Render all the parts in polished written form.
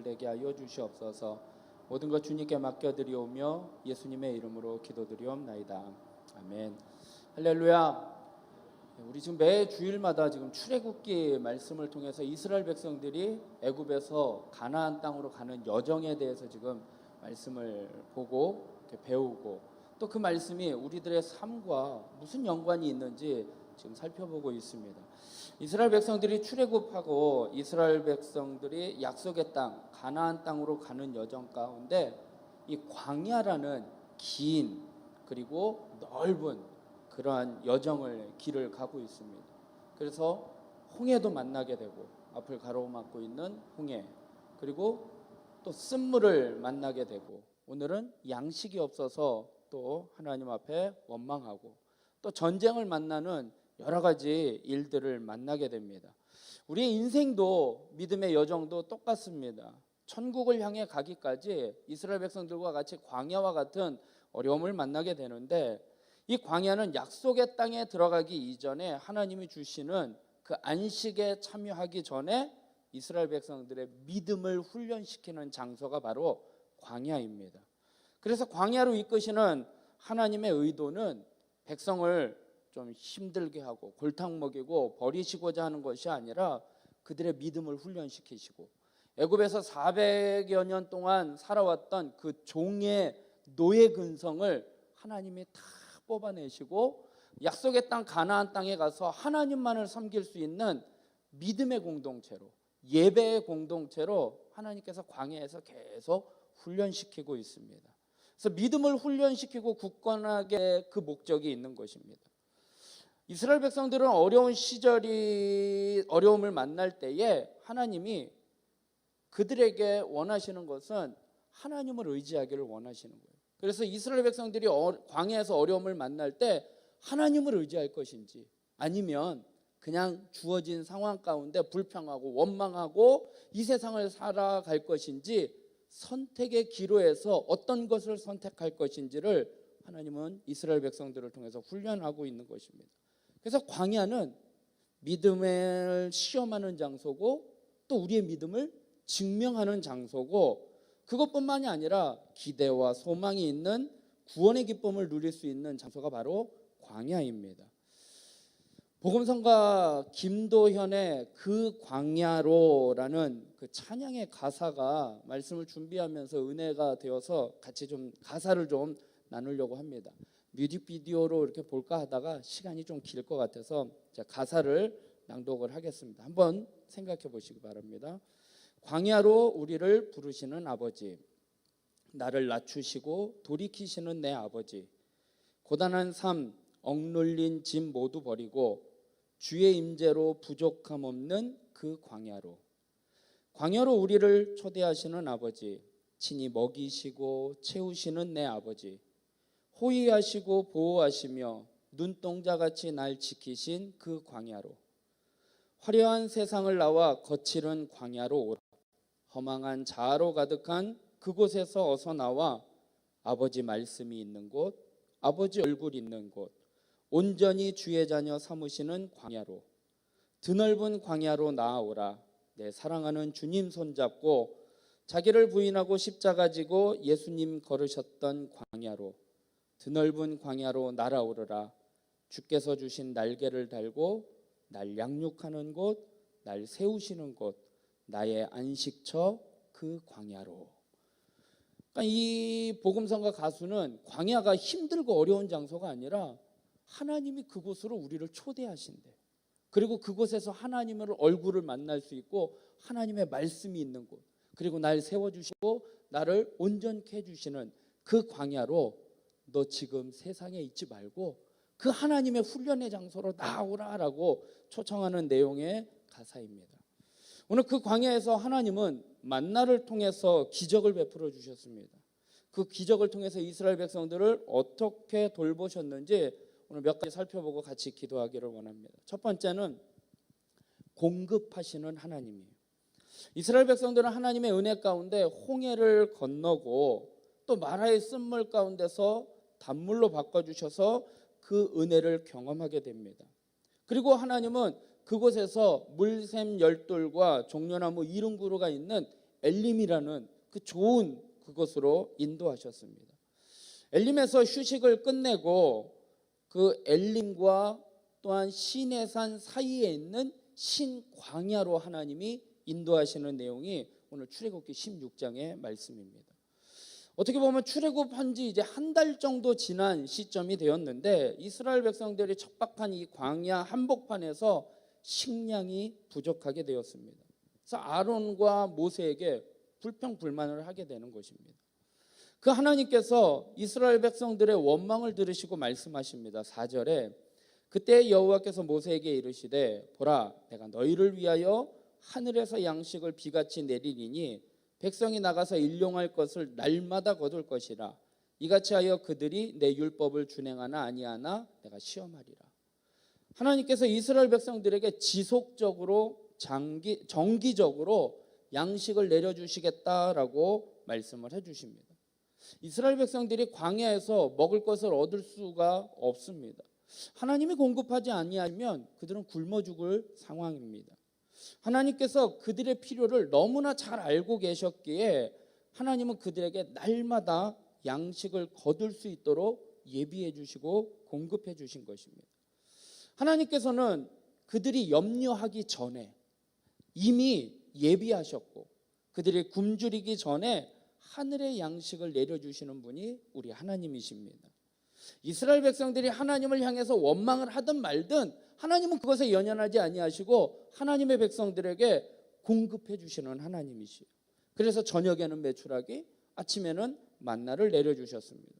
되게 하여 주시옵소서. 모든 것 주님께 맡겨드리오며 예수님의 이름으로 기도드리옵나이다. 아멘. 할렐루야. 우리 지금 매 주일마다 지금 출애굽기 말씀을 통해서 이스라엘 백성들이 애굽에서 가나안 땅으로 가는 여정에 대해서 지금 말씀을 보고 배우고, 또 그 말씀이 우리들의 삶과 무슨 연관이 있는지 지금 살펴보고 있습니다. 이스라엘 백성들이 출애굽하고 이스라엘 백성들이 약속의 땅 가나안 땅으로 가는 여정 가운데 이 광야라는 긴 그리고 넓은 그러한 여정을 길을 가고 있습니다. 그래서 홍해도 만나게 되고, 앞을 가로막고 있는 홍해, 그리고 또 쓴물을 만나게 되고, 오늘은 양식이 없어서 또 하나님 앞에 원망하고, 또 전쟁을 만나는 여러 가지 일들을 만나게 됩니다. 우리의 인생도 믿음의 여정도 똑같습니다. 천국을 향해 가기까지 이스라엘 백성들과 같이 광야와 같은 어려움을 만나게 되는데, 이 광야는 약속의 땅에 들어가기 이전에 하나님이 주시는 그 안식에 참여하기 전에 이스라엘 백성들의 믿음을 훈련시키는 장소가 바로 광야입니다. 그래서 광야로 이끄시는 하나님의 의도는 백성을 좀 힘들게 하고 골탕 먹이고 버리시고자 하는 것이 아니라 그들의 믿음을 훈련시키시고, 애굽에서 400여 년 동안 살아왔던 그 종의 노예 근성을 하나님이 다 뽑아내시고 약속의 땅 가나안 땅에 가서 하나님만을 섬길 수 있는 믿음의 공동체로, 예배의 공동체로 하나님께서 광야에서 계속 훈련시키고 있습니다. 그래서 믿음을 훈련시키고 굳건하게 그 목적이 있는 것입니다. 이스라엘 백성들은 어려움을 만날 때에 하나님이 그들에게 원하시는 것은 하나님을 의지하기를 원하시는 거예요. 그래서 이스라엘 백성들이 광야에서 어려움을 만날 때 하나님을 의지할 것인지, 아니면 그냥 주어진 상황 가운데 불평하고 원망하고 이 세상을 살아갈 것인지, 선택의 기로에서 어떤 것을 선택할 것인지를 하나님은 이스라엘 백성들을 통해서 훈련하고 있는 것입니다. 그래서 광야는 믿음을 시험하는 장소고, 또 우리의 믿음을 증명하는 장소고, 그것뿐만이 아니라 기대와 소망이 있는 구원의 기쁨을 누릴 수 있는 장소가 바로 광야입니다. 복음성가 김도현의 그 광야로라는 그 찬양의 가사가 말씀을 준비하면서 은혜가 되어서 같이 좀 가사를 좀 나누려고 합니다. 뮤직비디오로 이렇게 볼까 하다가 시간이 좀 길 것 같아서 가사를 낭독을 하겠습니다. 한번 생각해 보시기 바랍니다. 광야로 우리를 부르시는 아버지, 나를 낮추시고 돌이키시는 내 아버지, 고단한 삶, 억눌린 짐 모두 버리고 주의 임재로 부족함 없는 그 광야로 우리를 초대하시는 아버지, 친히 먹이시고 채우시는 내 아버지, 호의하시고 보호하시며 눈동자같이 날 지키신 그 광야로, 화려한 세상을 나와 거칠은 광야로 오라. 허망한 자아로 가득한 그곳에서 어서 나와 아버지 말씀이 있는 곳, 아버지 얼굴 있는 곳, 온전히 주의 자녀 삼으시는 광야로, 드넓은 광야로 나아오라. 내 사랑하는 주님 손잡고 자기를 부인하고 십자가 지고 예수님 걸으셨던 광야로, 드넓은 광야로 날아오르라. 주께서 주신 날개를 달고 날 양육하는 곳, 날 세우시는 곳, 나의 안식처 그 광야로. 그러니까 이 복음성가 가수는 광야가 힘들고 어려운 장소가 아니라 하나님이 그곳으로 우리를 초대하신대. 그리고 그곳에서 하나님의 얼굴을 만날 수 있고 하나님의 말씀이 있는 곳, 그리고 날 세워주시고 나를 온전케 해주시는 그 광야로 너 지금 세상에 있지 말고 그 하나님의 훈련의 장소로 나오라라고 초청하는 내용의 가사입니다. 오늘 그 광야에서 하나님은 만나를 통해서 기적을 베풀어 주셨습니다. 그 기적을 통해서 이스라엘 백성들을 어떻게 돌보셨는지 오늘 몇 가지 살펴보고 같이 기도하기를 원합니다. 첫 번째는 공급하시는 하나님이에요. 이스라엘 백성들은 하나님의 은혜 가운데 홍해를 건너고 또 마라의 쓴물 가운데서 단물로 바꿔주셔서 그 은혜를 경험하게 됩니다. 그리고 하나님은 그곳에서 물샘 열둘과 종려나무 이른 그루가 있는 엘림이라는 그 좋은 그것으로 인도하셨습니다. 엘림에서 휴식을 끝내고 그 엘림과 또한 시내산 사이에 있는 신광야로 하나님이 인도하시는 내용이 오늘 출애굽기 16장의 말씀입니다. 어떻게 보면 출애굽한 지 이제 한 달 정도 지난 시점이 되었는데 이스라엘 백성들이 척박한 이 광야 한복판에서 식량이 부족하게 되었습니다. 그래서 아론과 모세에게 불평불만을 하게 되는 것입니다. 그 하나님께서 이스라엘 백성들의 원망을 들으시고 말씀하십니다. 4절에 그때 여호와께서 모세에게 이르시되 보라 내가 너희를 위하여 하늘에서 양식을 비같이 내리리니 백성이 나가서 일용할 것을 날마다 거둘 것이라 이같이 하여 그들이 내 율법을 준행하나 아니하나 내가 시험하리라. 하나님께서 이스라엘 백성들에게 지속적으로 정기적으로 양식을 내려주시겠다라고 말씀을 해주십니다. 이스라엘 백성들이 광야에서 먹을 것을 얻을 수가 없습니다. 하나님이 공급하지 아니하면 그들은 굶어 죽을 상황입니다. 하나님께서 그들의 필요를 너무나 잘 알고 계셨기에 하나님은 그들에게 날마다 양식을 거둘 수 있도록 예비해 주시고 공급해 주신 것입니다. 하나님께서는 그들이 염려하기 전에 이미 예비하셨고 그들이 굶주리기 전에 하늘의 양식을 내려주시는 분이 우리 하나님이십니다. 이스라엘 백성들이 하나님을 향해서 원망을 하든 말든 하나님은 그것에 연연하지 아니하시고 하나님의 백성들에게 공급해 주시는 하나님이시요. 그래서 저녁에는 메추라기, 아침에는 만나를 내려주셨습니다.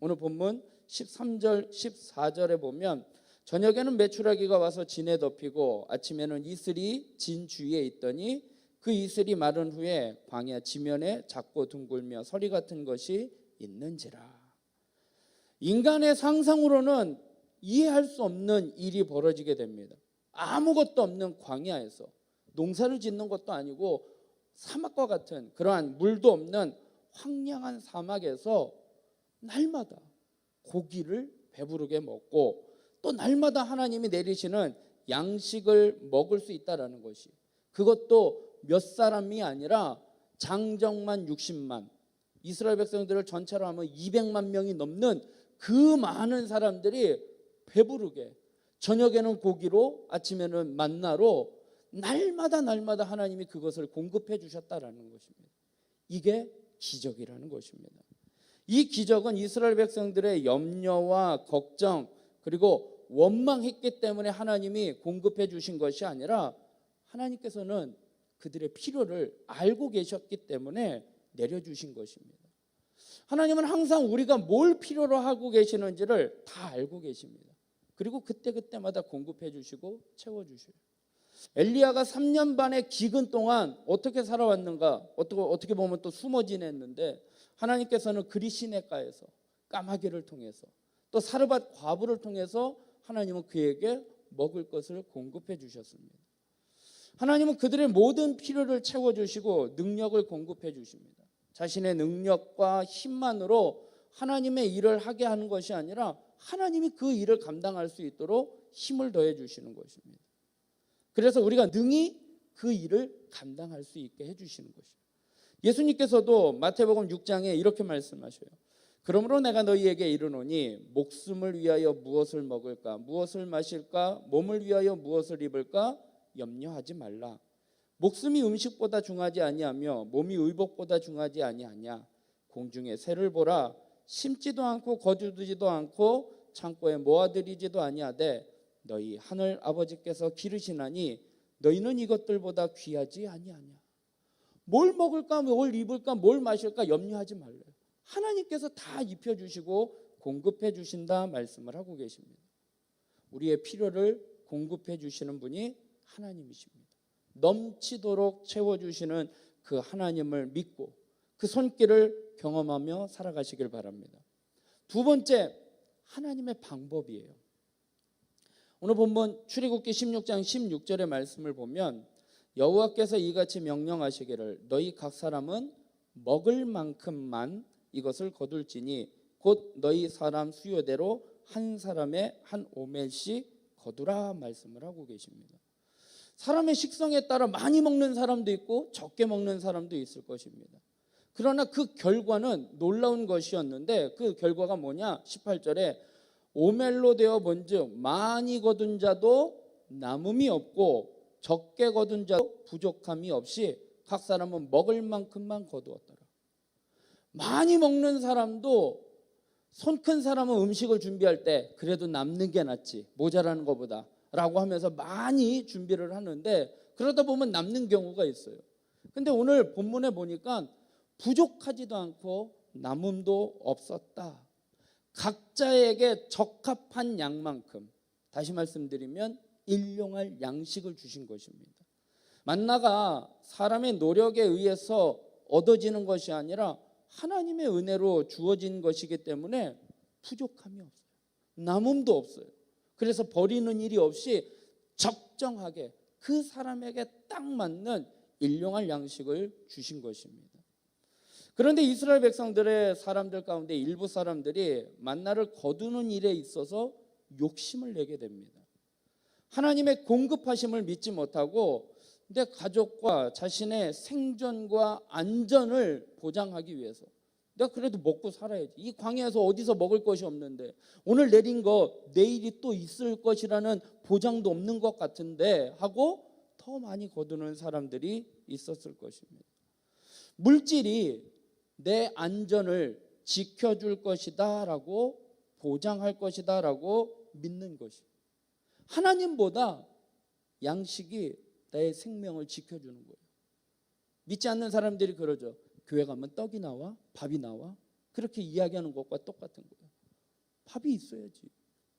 오늘 본문 13절 14절에 보면 저녁에는 메추라기가 와서 진에 덮이고 아침에는 이슬이 진 주위에 있더니 그 이슬이 마른 후에 광야 지면에 작고 둥글며 서리 같은 것이 있는지라. 인간의 상상으로는 이해할 수 없는 일이 벌어지게 됩니다. 아무것도 없는 광야에서 농사를 짓는 것도 아니고 사막과 같은 그러한 물도 없는 황량한 사막에서 날마다 고기를 배부르게 먹고 또 날마다 하나님이 내리시는 양식을 먹을 수 있다라는 것이, 그것도 몇 사람이 아니라 장정만 60만, 이스라엘 백성들을 전체로 하면 200만 명이 넘는 그 많은 사람들이 배부르게 저녁에는 고기로 아침에는 만나로 날마다 하나님이 그것을 공급해 주셨다라는 것입니다. 이게 기적이라는 것입니다. 이 기적은 이스라엘 백성들의 염려와 걱정 그리고 원망했기 때문에 하나님이 공급해 주신 것이 아니라 하나님께서는 그들의 필요를 알고 계셨기 때문에 내려주신 것입니다. 하나님은 항상 우리가 뭘 필요로 하고 계시는지를 다 알고 계십니다. 그리고 그때마다 공급해 주시고 채워 주셔요. 엘리야가 3년 반의 기근 동안 어떻게 살아왔는가? 어떻게 보면 또 숨어 지냈는데 하나님께서는 그리 시냇가에서 까마귀를 통해서 또 사르밧 과부를 통해서 하나님은 그에게 먹을 것을 공급해 주셨습니다. 하나님은 그들의 모든 필요를 채워주시고 능력을 공급해 주십니다. 자신의 능력과 힘만으로 하나님의 일을 하게 하는 것이 아니라 하나님이 그 일을 감당할 수 있도록 힘을 더해 주시는 것입니다. 그래서 우리가 능히 그 일을 감당할 수 있게 해주시는 것입니다. 예수님께서도 마태복음 6장에 이렇게 말씀하셔요. 그러므로 내가 너희에게 이르노니 목숨을 위하여 무엇을 먹을까 무엇을 마실까 몸을 위하여 무엇을 입을까 염려하지 말라. 목숨이 음식보다 중하지 아니하며 몸이 의복보다 중하지 아니하냐. 공중의 새를 보라. 심지도 않고 거두지도 않고 창고에 모아들이지도 아니하되 너희 하늘 아버지께서 기르시나니 너희는 이것들보다 귀하지 아니하냐. 뭘 먹을까 뭘 입을까 뭘 마실까 염려하지 말래요. 하나님께서 다 입혀주시고 공급해 주신다 말씀을 하고 계십니다. 우리의 필요를 공급해 주시는 분이 하나님이십니다. 넘치도록 채워주시는 그 하나님을 믿고 그 손길을 경험하며 살아가시길 바랍니다. 두 번째, 하나님의 방법이에요. 오늘 본문 출애굽기 16장 16절의 말씀을 보면 여호와께서 이같이 명령하시기를 너희 각 사람은 먹을 만큼만 이것을 거둘지니 곧 너희 사람 수요대로 한 사람의 한 오멜씩 거두라 말씀을 하고 계십니다. 사람의 식성에 따라 많이 먹는 사람도 있고 적게 먹는 사람도 있을 것입니다. 그러나 그 결과는 놀라운 것이었는데 그 결과가 뭐냐? 18절에 오멜로 되어 본즉 많이 거둔 자도 남음이 없고 적게 거둔 자도 부족함이 없이 각 사람은 먹을 만큼만 거두었더라. 많이 먹는 사람도 손 큰 사람은 음식을 준비할 때 그래도 남는 게 낫지 모자라는 것보다 라고 하면서 많이 준비를 하는데 그러다 보면 남는 경우가 있어요. 근데 오늘 본문에 보니까 부족하지도 않고 남음도 없었다. 각자에게 적합한 양만큼, 다시 말씀드리면 일용할 양식을 주신 것입니다. 만나가 사람의 노력에 의해서 얻어지는 것이 아니라 하나님의 은혜로 주어진 것이기 때문에 부족함이 없어요. 남음도 없어요. 그래서 버리는 일이 없이 적정하게 그 사람에게 딱 맞는 일용할 양식을 주신 것입니다. 그런데 이스라엘 백성들의 사람들 가운데 일부 사람들이 만나를 거두는 일에 있어서 욕심을 내게 됩니다. 하나님의 공급하심을 믿지 못하고 내 가족과 자신의 생존과 안전을 보장하기 위해서 내가 그래도 먹고 살아야지. 이 광야에서 어디서 먹을 것이 없는데 오늘 내린 거 내일이 또 있을 것이라는 보장도 없는 것 같은데 하고 더 많이 거두는 사람들이 있었을 것입니다. 물질이 내 안전을 지켜줄 것이다 라고 보장할 것이다 라고 믿는 것이 하나님보다 양식이 나의 생명을 지켜주는 거예요. 믿지 않는 사람들이 그러죠. 교회 가면 떡이 나와? 밥이 나와? 그렇게 이야기하는 것과 똑같은 거예요. 밥이 있어야지,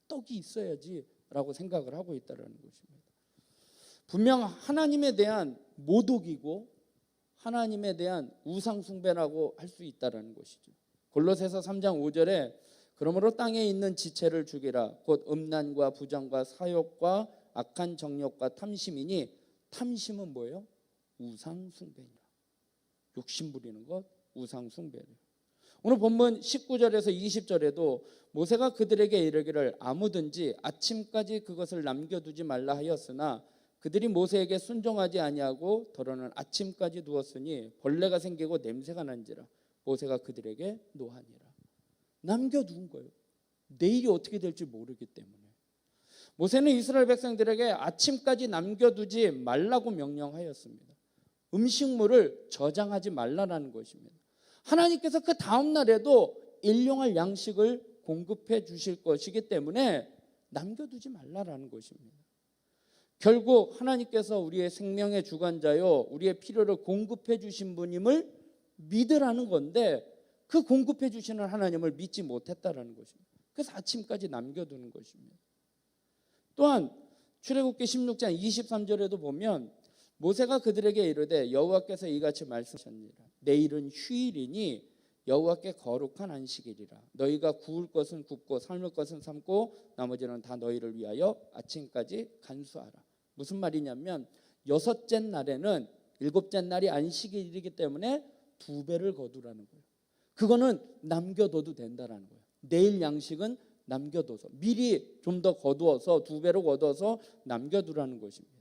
떡이 있어야지 라고 생각을 하고 있다는 것입니다. 분명 하나님에 대한 모독이고 하나님에 대한 우상 숭배라고 할 수 있다는 것이죠. 골로새서 3장 5절에 그러므로 땅에 있는 지체를 죽이라 곧 음란과 부정과 사욕과 악한 정욕과 탐심이니 탐심은 뭐예요? 우상 숭배니라. 욕심 부리는 것, 우상 숭배를. 오늘 본문 19절에서 20절에도 모세가 그들에게 이르기를 아무든지 아침까지 그것을 남겨두지 말라 하였으나 그들이 모세에게 순종하지 아니하고 더러는 아침까지 두었으니 벌레가 생기고 냄새가 난지라 모세가 그들에게 노하니라. 남겨둔 거예요. 내일이 어떻게 될지 모르기 때문에. 모세는 이스라엘 백성들에게 아침까지 남겨두지 말라고 명령하였습니다. 음식물을 저장하지 말라는 것입니다. 하나님께서 그 다음 날에도 일용할 양식을 공급해 주실 것이기 때문에 남겨두지 말라는 것입니다. 결국 하나님께서 우리의 생명의 주관자요 우리의 필요를 공급해 주신 분임을 믿으라는 건데 그 공급해 주시는 하나님을 믿지 못했다라는 것입니다. 그래서 아침까지 남겨두는 것입니다. 또한 출애굽기 16장 23절에도 보면 모세가 그들에게 이르되 여호와께서 이같이 말씀하셨느니라 내일은 휴일이니 여호와께 거룩한 안식일이라 너희가 구울 것은 굽고 삶을 것은 삶고 나머지는 다 너희를 위하여 아침까지 간수하라. 무슨 말이냐면 여섯째 날에는 일곱째 날이 안식일이기 때문에 2배를 거두라는 거예요. 그거는 남겨둬도 된다라는 거예요. 내일 양식은 남겨둬서 미리 좀 더 거두어서 2배로 거두어서 남겨두라는 것입니다.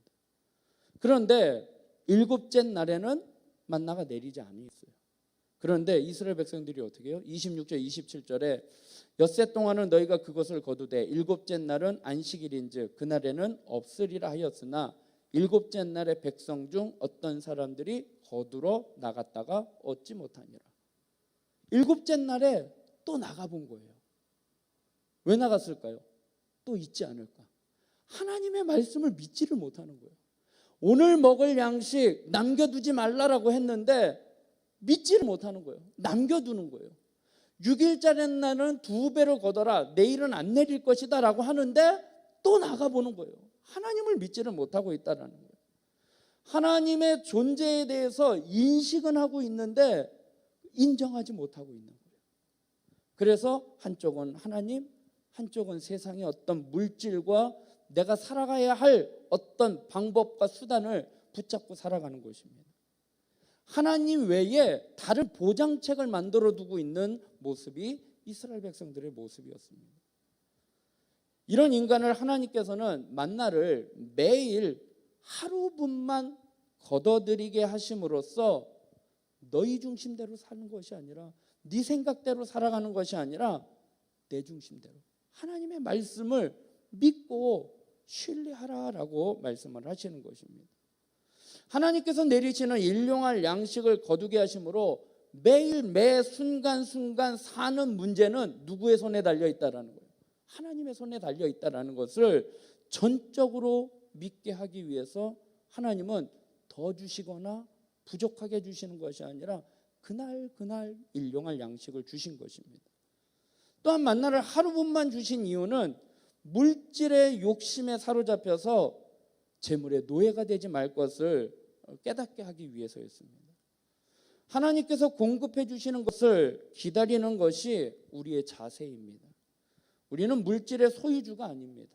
그런데 일곱째 날에는 만나가 내리지 않았어요. 그런데 이스라엘 백성들이 어떻게 해요? 26절 27절에 엿새 동안은 너희가 그것을 거두되 일곱째 날은 안식일인즉 그날에는 없으리라 하였으나 일곱째 날에 백성 중 어떤 사람들이 거두러 나갔다가 얻지 못하니라. 일곱째 날에 또 나가본 거예요. 왜 나갔을까요? 또 있지 않을까? 하나님의 말씀을 믿지를 못하는 거예요. 오늘 먹을 양식 남겨두지 말라라고 했는데 믿지를 못하는 거예요. 남겨두는 거예요. 6일짜리 날은 2배로 거둬라. 내일은 안 내릴 것이다 라고 하는데 또 나가보는 거예요. 하나님을 믿지를 못하고 있다는 거예요. 하나님의 존재에 대해서 인식은 하고 있는데 인정하지 못하고 있는 거예요. 그래서 한쪽은 하나님, 한쪽은 세상의 어떤 물질과 내가 살아가야 할 어떤 방법과 수단을 붙잡고 살아가는 것입니다. 하나님 외에 다른 보장책을 만들어 두고 있는 모습이 이스라엘 백성들의 모습이었습니다. 이런 인간을 하나님께서는 만나를 매일 하루분만 거둬들이게 하심으로써 너희 중심대로 사는 것이 아니라, 네 생각대로 살아가는 것이 아니라 내 중심대로 하나님의 말씀을 믿고 신뢰하라라고 말씀을 하시는 것입니다. 하나님께서 내리시는 일용할 양식을 거두게 하심으로 매일 매 순간순간 사는 문제는 누구의 손에 달려 있다라는 거예요. 하나님의 손에 달려 있다라는 것을 전적으로 믿게 하기 위해서 하나님은 더 주시거나 부족하게 주시는 것이 아니라 그날 일용할 양식을 주신 것입니다. 또한 만나를 하루분만 주신 이유는 물질의 욕심에 사로잡혀서 재물의 노예가 되지 말 것을 깨닫게 하기 위해서였습니다. 하나님께서 공급해 주시는 것을 기다리는 것이 우리의 자세입니다. 우리는 물질의 소유주가 아닙니다.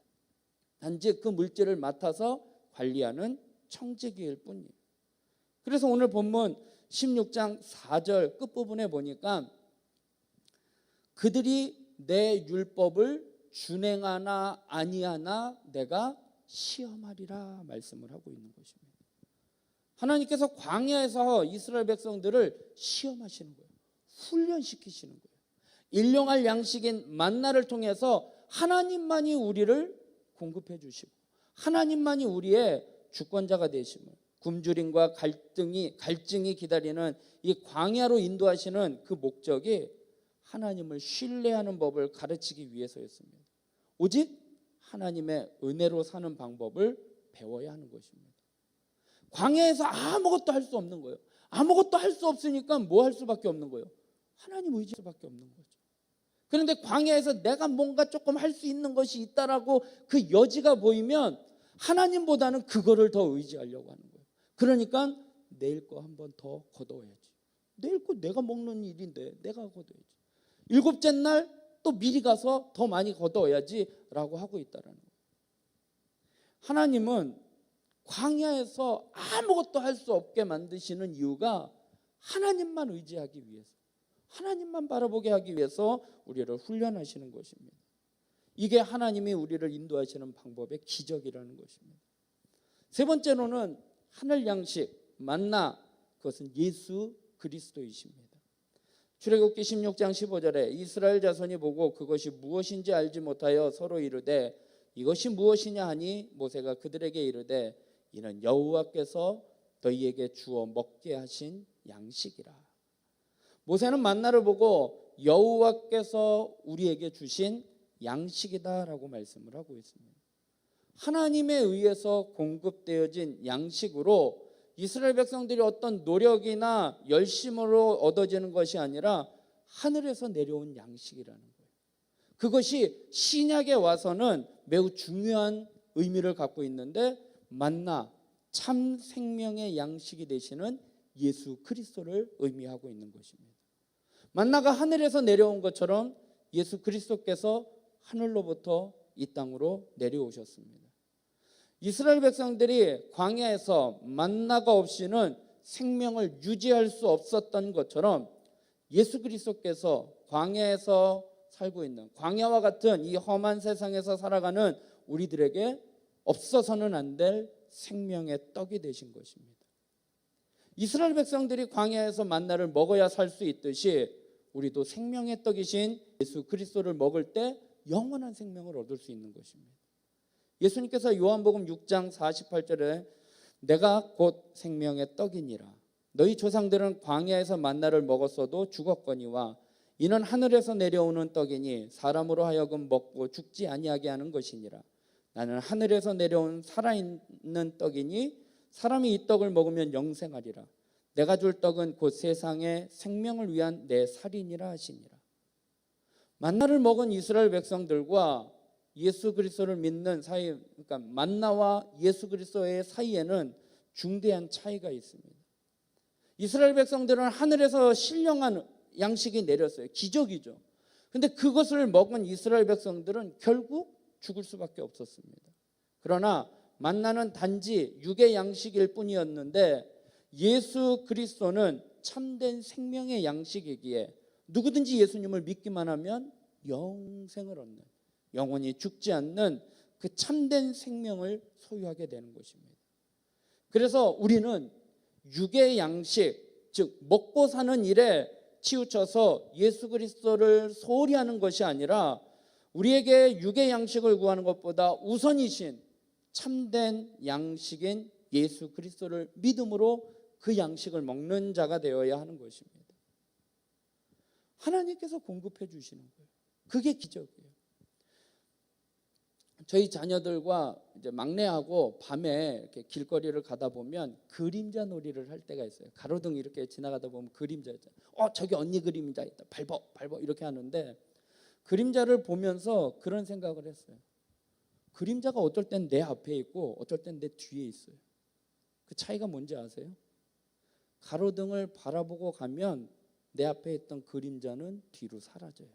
단지 그 물질을 맡아서 관리하는 청지기일 뿐이에요. 그래서 오늘 본문 16장 4절 끝부분에 보니까 그들이 내 율법을 준행하나 아니하나 내가 시험하리라 말씀을 하고 있는 것입니다. 하나님께서 광야에서 이스라엘 백성들을 시험하시는 거예요. 훈련시키시는 거예요. 일용할 양식인 만나를 통해서 하나님만이 우리를 공급해 주시고 하나님만이 우리의 주권자가 되심을, 굶주림과 갈증이 기다리는 이 광야로 인도하시는 그 목적이 하나님을 신뢰하는 법을 가르치기 위해서였습니다. 오직 하나님의 은혜로 사는 방법을 배워야 하는 것입니다. 광야에서 아무것도 할 수 없는 거예요. 아무것도 할 수 없으니까 뭐 할 수밖에 없는 거예요? 하나님 의지할 수밖에 없는 거죠. 그런데 광야에서 내가 뭔가 조금 할 수 있는 것이 있다라고 그 여지가 보이면 하나님보다는 그거를 더 의지하려고 하는 거예요. 그러니까 내일 거 한 번 더 거둬야지. 내일 거 내가 먹는 일인데 내가 거둬야지. 일곱째 날 또 미리 가서 더 많이 거둬야지 라고 하고 있다라는 거예요. 하나님은 광야에서 아무것도 할 수 없게 만드시는 이유가 하나님만 의지하기 위해서, 하나님만 바라보게 하기 위해서 우리를 훈련하시는 것입니다. 이게 하나님이 우리를 인도하시는 방법의 기적이라는 것입니다. 세 번째로는 하늘 양식, 만나, 그것은 예수 그리스도이십니다. 출애굽기 16장 15절에 이스라엘 자손이 보고 그것이 무엇인지 알지 못하여 서로 이르되 이것이 무엇이냐 하니 모세가 그들에게 이르되 이는 여호와께서 너희에게 주어 먹게 하신 양식이라. 모세는 만나를 보고 여호와께서 우리에게 주신 양식이다라고 말씀을 하고 있습니다. 하나님에 의해서 공급되어진 양식으로 이스라엘 백성들이 어떤 노력이나 열심으로 얻어지는 것이 아니라 하늘에서 내려온 양식이라는 거예요. 그것이 신약에 와서는 매우 중요한 의미를 갖고 있는데 만나, 참 생명의 양식이 되시는 예수 그리스도를 의미하고 있는 것입니다. 만나가 하늘에서 내려온 것처럼 예수 그리스도께서 하늘로부터 이 땅으로 내려오셨습니다. 이스라엘 백성들이 광야에서 만나가 없이는 생명을 유지할 수 없었던 것처럼 예수 그리스도께서 광야에서 살고 있는, 광야와 같은 이 험한 세상에서 살아가는 우리들에게 없어서는 안 될 생명의 떡이 되신 것입니다. 이스라엘 백성들이 광야에서 만나를 먹어야 살 수 있듯이 우리도 생명의 떡이신 예수 그리스도를 먹을 때 영원한 생명을 얻을 수 있는 것입니다. 예수님께서 요한복음 6장 48절에 내가 곧 생명의 떡이니라. 너희 조상들은 광야에서 만나를 먹었어도 죽었거니와 이는 하늘에서 내려오는 떡이니 사람으로 하여금 먹고 죽지 아니하게 하는 것이니라. 나는 하늘에서 내려온 살아있는 떡이니 사람이 이 떡을 먹으면 영생하리라. 내가 줄 떡은 곧 세상의 생명을 위한 내 살이니라 하시니라. 만나를 먹은 이스라엘 백성들과 예수 그리스도를 믿는 사이, 그러니까 만나와 예수 그리스도의 사이에는 중대한 차이가 있습니다. 이스라엘 백성들은 하늘에서 신령한 양식이 내렸어요. 기적이죠. 그런데 그것을 먹은 이스라엘 백성들은 결국 죽을 수밖에 없었습니다. 그러나 만나는 단지 육의 양식일 뿐이었는데 예수 그리스도는 참된 생명의 양식이기에 누구든지 예수님을 믿기만 하면 영생을 얻는, 영원히 죽지 않는 그 참된 생명을 소유하게 되는 것입니다. 그래서 우리는 육의 양식, 즉 먹고 사는 일에 치우쳐서 예수 그리스도를 소홀히 하는 것이 아니라 우리에게 육의 양식을 구하는 것보다 우선이신 참된 양식인 예수 그리스도를 믿음으로 그 양식을 먹는 자가 되어야 하는 것입니다. 하나님께서 공급해 주시는 거예요. 그게 기적이에요. 저희 자녀들과 이제 막내하고 밤에 이렇게 길거리를 가다 보면 그림자 놀이를 할 때가 있어요. 가로등 이렇게 지나가다 보면 그림자 있잖아요. 저기 언니 그림자 있다. 밟어 이렇게 하는데 그림자를 보면서 그런 생각을 했어요. 그림자가 어떨 땐 내 앞에 있고 어떨 땐 내 뒤에 있어요. 그 차이가 뭔지 아세요? 가로등을 바라보고 가면 내 앞에 있던 그림자는 뒤로 사라져요.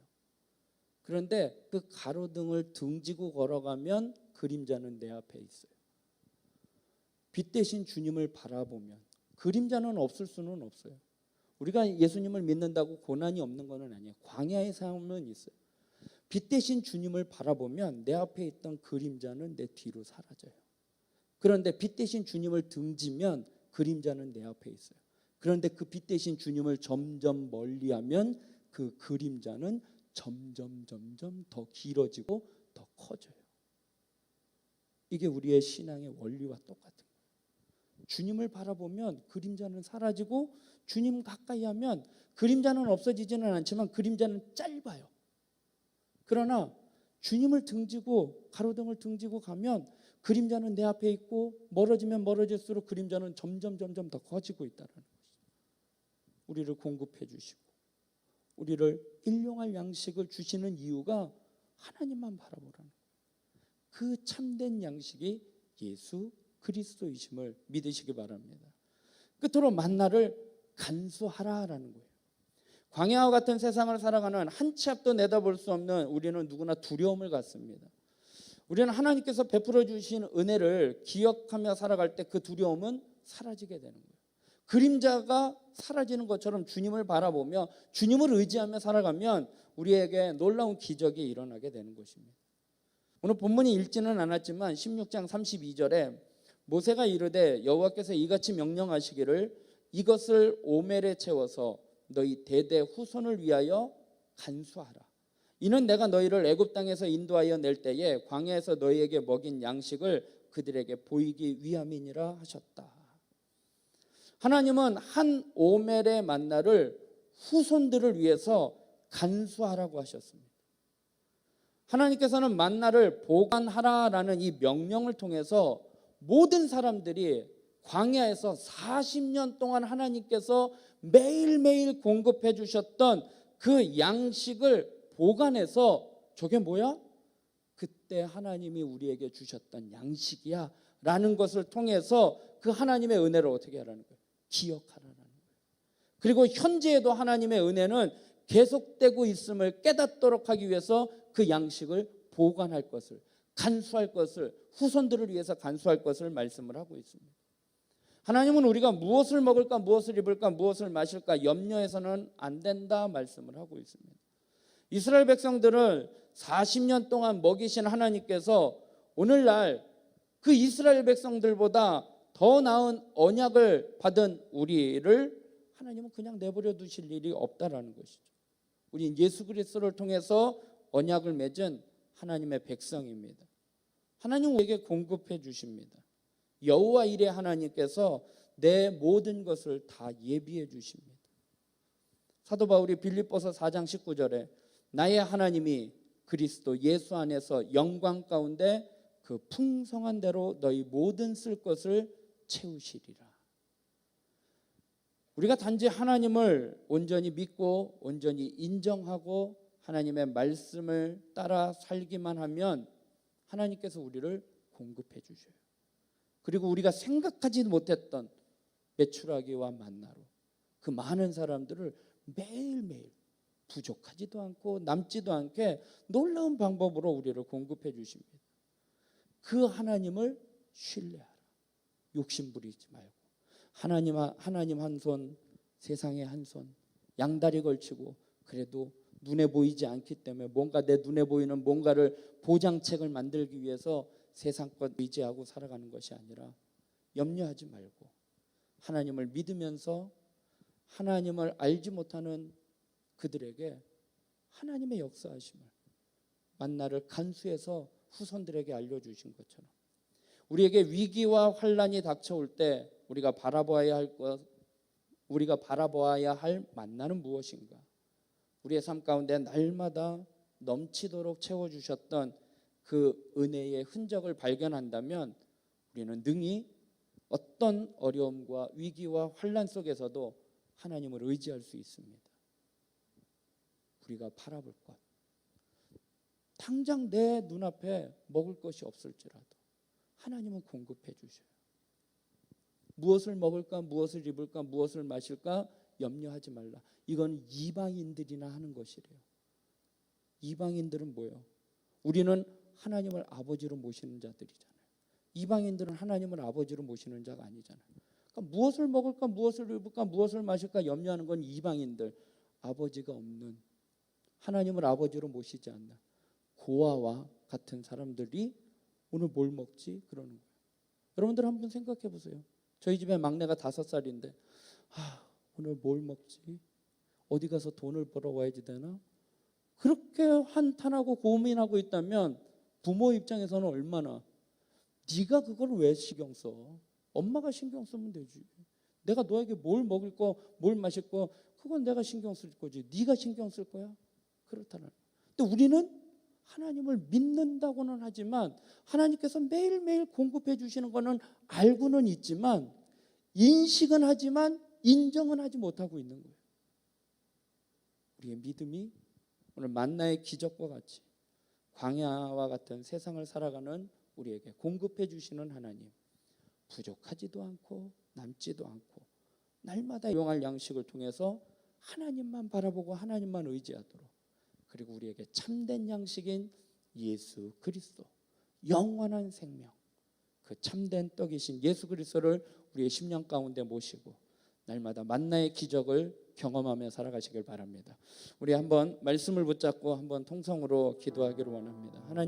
그런데 그 가로등을 등지고 걸어가면 그림자는 내 앞에 있어요. 빛 대신 주님을 바라보면 그림자는 없을 수는 없어요. 우리가 예수님을 믿는다고 고난이 없는 건 아니에요. 광야의 삶은 있어요. 빛 대신 주님을 바라보면 내 앞에 있던 그림자는 내 뒤로 사라져요. 그런데 빛 대신 주님을 등지면 그림자는 내 앞에 있어요. 그런데 그 빛 대신 주님을 점점 멀리하면 그 그림자는 점점 더 길어지고 더 커져요. 이게 우리의 신앙의 원리와 똑같은 거예요. 주님을 바라보면 그림자는 사라지고 주님 가까이 하면 그림자는 없어지지는 않지만 그림자는 짧아요. 그러나 주님을 등지고 가로등을 등지고 가면 그림자는 내 앞에 있고 멀어지면 멀어질수록 그림자는 점점 더 커지고 있다는 것이죠. 우리를 공급해 주시고 우리를 일용할 양식을 주시는 이유가 하나님만 바라보라는 거예요. 그 참된 양식이 예수 그리스도이심을 믿으시기 바랍니다. 끝으로 만나를 간수하라라는 거예요. 광야와 같은 세상을 살아가는 한 치 앞도 내다볼 수 없는 우리는 누구나 두려움을 갖습니다. 우리는 하나님께서 베풀어 주신 은혜를 기억하며 살아갈 때 그 두려움은 사라지게 되는 거예요. 그림자가 사라지는 것처럼 주님을 바라보며 주님을 의지하며 살아가면 우리에게 놀라운 기적이 일어나게 되는 것입니다. 오늘 본문이 읽지는 않았지만 16장 32절에 모세가 이르되 여호와께서 이같이 명령하시기를 이것을 오멜에 채워서 너희 대대 후손을 위하여 간수하라. 이는 내가 너희를 애굽 땅에서 인도하여 낼 때에 광야에서 너희에게 먹인 양식을 그들에게 보이기 위함이니라 하셨다. 하나님은 한 오멜의 만나를 후손들을 위해서 간수하라고 하셨습니다. 하나님께서는 만나를 보관하라라는 이 명령을 통해서 모든 사람들이 광야에서 40년 동안 하나님께서 매일매일 공급해 주셨던 그 양식을 보관해서 저게 뭐야? 그때 하나님이 우리에게 주셨던 양식이야 라는 것을 통해서 그 하나님의 은혜를 어떻게 하라는 거예요? 기억하라는 거예요. 그리고 현재에도 하나님의 은혜는 계속되고 있음을 깨닫도록 하기 위해서 그 양식을 보관할 것을, 간수할 것을, 후손들을 위해서 간수할 것을 말씀을 하고 있습니다. 하나님은 우리가 무엇을 먹을까, 무엇을 입을까, 무엇을 마실까 염려해서는 안 된다 말씀을 하고 있습니다. 이스라엘 백성들을 40년 동안 먹이신 하나님께서 오늘날 그 이스라엘 백성들보다 더 나은 언약을 받은 우리를 하나님은 그냥 내버려 두실 일이 없다라는 것이죠. 우리 예수 그리스도를 통해서 언약을 맺은 하나님의 백성입니다. 하나님 우리에게 공급해 주십니다. 여호와 이레 하나님께서 내 모든 것을 다 예비해 주십니다. 사도 바울이 빌립보서 4장 19절에 나의 하나님이 그리스도 예수 안에서 영광 가운데 그 풍성한 대로 너희 모든 쓸 것을 채우시리라. 우리가 단지 하나님을 온전히 믿고 온전히 인정하고 하나님의 말씀을 따라 살기만 하면 하나님께서 우리를 공급해 주셔요. 그리고 우리가 생각하지 못했던 메추라기와 만나로 그 많은 사람들을 매일매일 부족하지도 않고 남지도 않게 놀라운 방법으로 우리를 공급해 주십니다. 그 하나님을 신뢰하라. 욕심 부리지 말고 하나님 한 손, 세상에 한 손, 양다리 걸치고 그래도 눈에 보이지 않기 때문에 뭔가 내 눈에 보이는 뭔가를 보장책을 만들기 위해서 세상 것 의지하고 살아가는 것이 아니라 염려하지 말고 하나님을 믿으면서 하나님을 알지 못하는 그들에게 하나님의 역사하심을 만나를 간수해서 후손들에게 알려주신 것처럼 우리에게 위기와 환란이 닥쳐올 때 우리가 바라보아야 할 만나는 무엇인가? 우리의 삶 가운데 날마다 넘치도록 채워주셨던 그 은혜의 흔적을 발견한다면 우리는 능히 어떤 어려움과 위기와 환란 속에서도 하나님을 의지할 수 있습니다. 우리가 바라볼 것, 당장 내 눈앞에 먹을 것이 없을지라도 하나님은 공급해 주셔요. 무엇을 먹을까, 무엇을 입을까, 무엇을 마실까 염려하지 말라. 이건 이방인들이나 하는 것이래요. 이방인들은 뭐예요? 우리는 하나님을 아버지로 모시는 자들이잖아요. 이방인들은 하나님을 아버지로 모시는 자가 아니잖아요. 그러니까 무엇을 먹을까, 무엇을 입을까, 무엇을 마실까 염려하는 건 이방인들, 아버지가 없는, 하나님을 아버지로 모시지 않는 고아와 같은 사람들이 오늘 뭘 먹지? 그러는 거예요. 여러분들 한번 생각해 보세요. 저희 집에 막내가 5살인데 오늘 뭘 먹지? 어디 가서 돈을 벌어와야지 되나? 그렇게 한탄하고 고민하고 있다면 부모 입장에서는 얼마나, 네가 그걸 왜 신경 써? 엄마가 신경 쓰면 되지. 내가 너에게 뭘 먹을 거, 뭘 마실 거, 그건 내가 신경 쓸 거지. 네가 신경 쓸 거야? 그렇다는. 근데 우리는 하나님을 믿는다고는 하지만 하나님께서 매일매일 공급해 주시는 거는 알고는 있지만 인식은 하지만 인정은 하지 못하고 있는 거예요. 우리의 믿음이 오늘 만나의 기적과 같이 광야와 같은 세상을 살아가는 우리에게 공급해 주시는 하나님, 부족하지도 않고 남지도 않고 날마다 일용할 양식을 통해서 하나님만 바라보고 하나님만 의지하도록, 그리고 우리에게 참된 양식인 예수 그리스도, 영원한 생명, 그 참된 떡이신 예수 그리스도를 우리의 심령 가운데 모시고 날마다 만나의 기적을 경험하며 살아가시길 바랍니다. 우리 한번 말씀을 붙잡고 한번 통성으로 기도하기를 원합니다. 하나님,